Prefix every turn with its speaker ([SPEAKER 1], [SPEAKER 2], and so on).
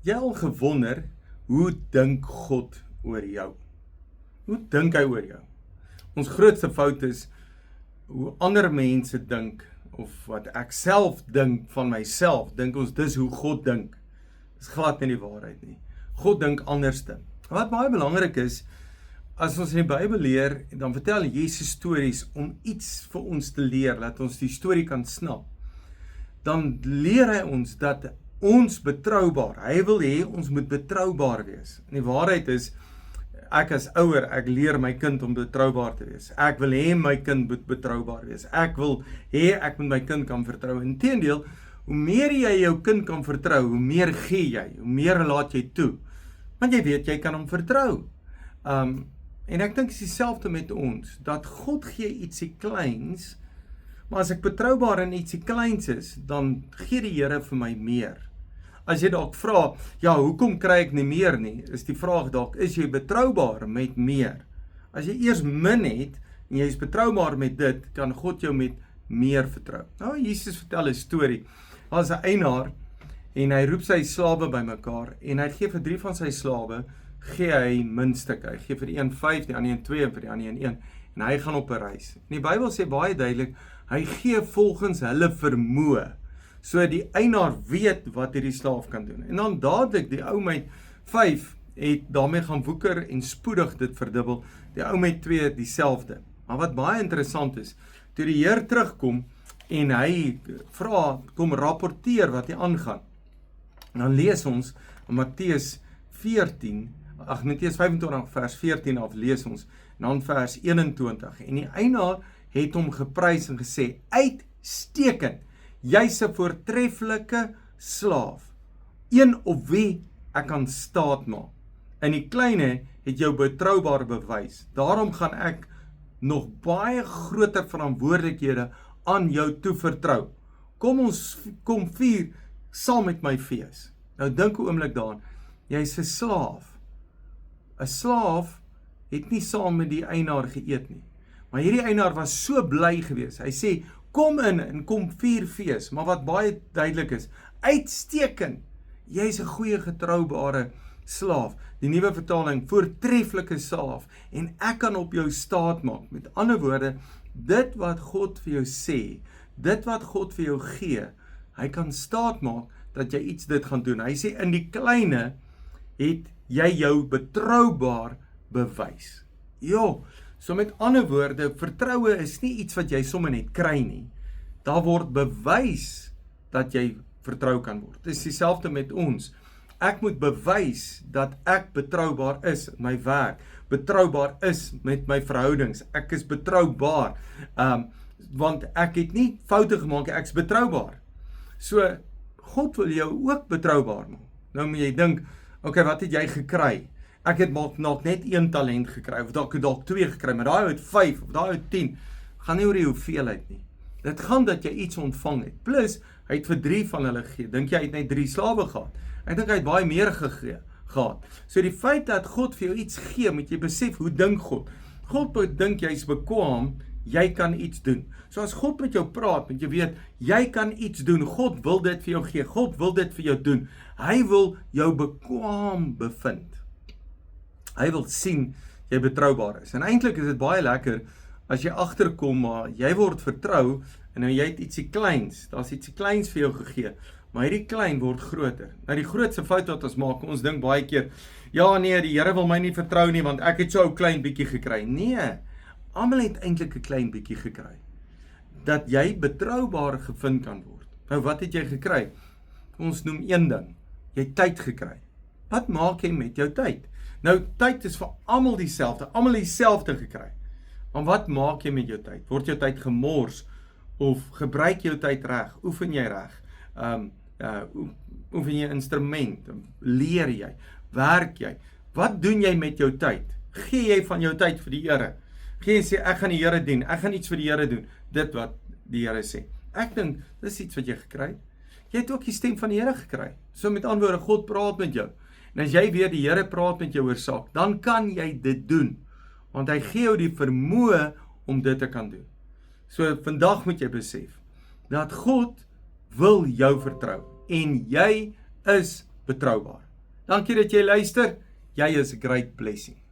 [SPEAKER 1] Jy al gewonder, hoe dink God oor jou? Hoe dink hy oor jou? Ons grootste fout is, hoe ander mense dink, of wat ek self dink van myself, dink ons dis hoe God dink. Dis glad nie die waarheid nie. God dink anderste. Wat baie belangrik is, as ons in die Bybel leer, dan vertel Jesus stories om iets vir ons te leer, dat ons die storie kan snap. Dan leer hy ons dat ons betroubaar, hy wil hê ons moet betroubaar wees. En die waarheid is, ek as ouer, ek leer my kind om betroubaar te wees. Ek wil hê my kind moet betroubaar wees. Ek wil hê ek moet my kind kan vertrou. Inteendeel, hoe meer jy jou kind kan vertrou, hoe meer gee jy, hoe meer laat jy toe. Want jy weet, jy kan hom vertrou. En ek dink is dieselfde met ons, dat God gee ietsie kleins, maar as ek betroubaar in ietsie kleins is, dan gee die Here vir my meer. As jy dalk vra, ja, hoekom kry ek nie meer nie, is die vraag dalk, is jy betroubaar met meer? As jy eers min het, en jy is betroubaar met dit, kan God jou met meer vertrou. Nou, Jesus vertel 'n storie, as 'n eienaar, en hy roep sy slawe bymekaar, en hy gee vir 3 van sy slawe, gee hy muntstukke. Hy gee vir die een 5, die ander een 2, en vir die ander een 1, en hy gaan op 'n reis. En die Bybel sê baie duidelik, hy gee volgens hulle vermoë, so die eienaar weet wat hierdie slaaf kan doen. En dan dadelik, die ou met 5 het daarmee gaan woeker en spoedig dit verdubbel, die ou met 2 dieselfde. Maar wat baie interessant is, toe die Heer terugkom en hy vra, kom rapporteer wat hier aangaan. En dan lees ons in Matteus 25 vers 14 af lees ons, en dan vers 21, en die eienaar het hom geprys en gesê, uitstekend, jy's 'n voortreffelike slaaf, een op wie ek kan staat maak. In die kleine het jou betroubaar bewys, daarom gaan ek nog baie groter verantwoordelikhede aan jou toevertrou. Kom vier saam met my fees. Nou dink 'n oomblik daaraan, jy's 'n slaaf. 'n Slaaf het nie saam met die eienaar geëet nie. Maar hierdie eienaar was so bly geweest. Hy sê, kom in en kom vier fees. Maar wat baie duidelik is, uitstekend. Jy's 'n goeie getroubare slaaf. Die nuwe vertaling, voortreffelike slaaf. En ek kan op jou staat maak. Met ander woorde, dit wat God vir jou sê, dit wat God vir jou gee, hy kan staat maak dat jy iets dit gaan doen. Hy sê, in die kleine het jy jou betroubaar bewys. Jo, so met ander woorde, vertroue is nie iets wat jy sommer net kry nie. Daar word bewys dat jy vertrou kan word. Dit is dieselfde met ons. Ek moet bewys dat ek betroubaar is in my werk, betroubaar is met my verhoudings, ek is betroubaar, want ek het nie foute gemaak, ek is betroubaar. So, God wil jou ook betroubaar maak. Nou moet jy dink, okay, wat het jy gekry? Ek het nog net 1 talent gekry, of dalk 2 gekry, maar daai het 5, of daai het 10, gaan nie oor die hoeveelheid nie. Dit gaan dat jy iets ontvang het, plus, hy het vir 3 van hulle gegee, dink jy het net 3 slawe gehad, ek dink hy het baie meer gehad, so die feit dat God vir jou iets gee, moet jy besef, hoe dink God? God dink jy is bekwaam, jy kan iets doen, so as God met jou praat, moet jy weet, jy kan iets doen, God wil dit vir jou gee, God wil dit vir jou doen, hy wil jou bekwaam bevind. Hy wil sien jy betroubaar is. En eintlik is dit baie lekker as jy agterkom, maar jy word vertrou en nou jy het ietsie kleins. Daar's ietsie kleins vir jou gegee, maar hierdie klein word groter. Nou die grootste fout wat ons maak, ons dink baie keer, ja nee, die Here wil my nie vertrou nie want ek het so 'n klein bietjie gekry. Nee, almal het eintlik 'n klein bietjie gekry. Dat jy betroubaar gevind kan word. Nou wat het jy gekry? Ons noem een ding. Jy het tyd gekry. Wat maak jy met jou tyd? Nou, tyd is vir almal dieselfde gekry. Maar wat maak jy met jou tyd? Word jou tyd gemors? Of gebruik jou tyd reg? Oefen jy reg? Oefen jy instrument? Leer jy? Werk jy? Wat doen jy met jou tyd? Gee jy van jou tyd vir die Here? Gee jy sê, ek gaan die Here dien, ek gaan iets vir die Here doen. Dit wat die Here sê. Ek dink, dis iets wat jy gekry het. Jy het ook die stem van die Here gekry. So met ander woorde, God praat met jou. En as jy weet die Here praat met jou oor saak, dan kan jy dit doen. Want hy gee jou die vermoë om dit te kan doen. So vandag moet jy besef, dat God wil jou vertrou. En jy is betroubaar. Dankie dat jy luister. Jy is 'n great blessing.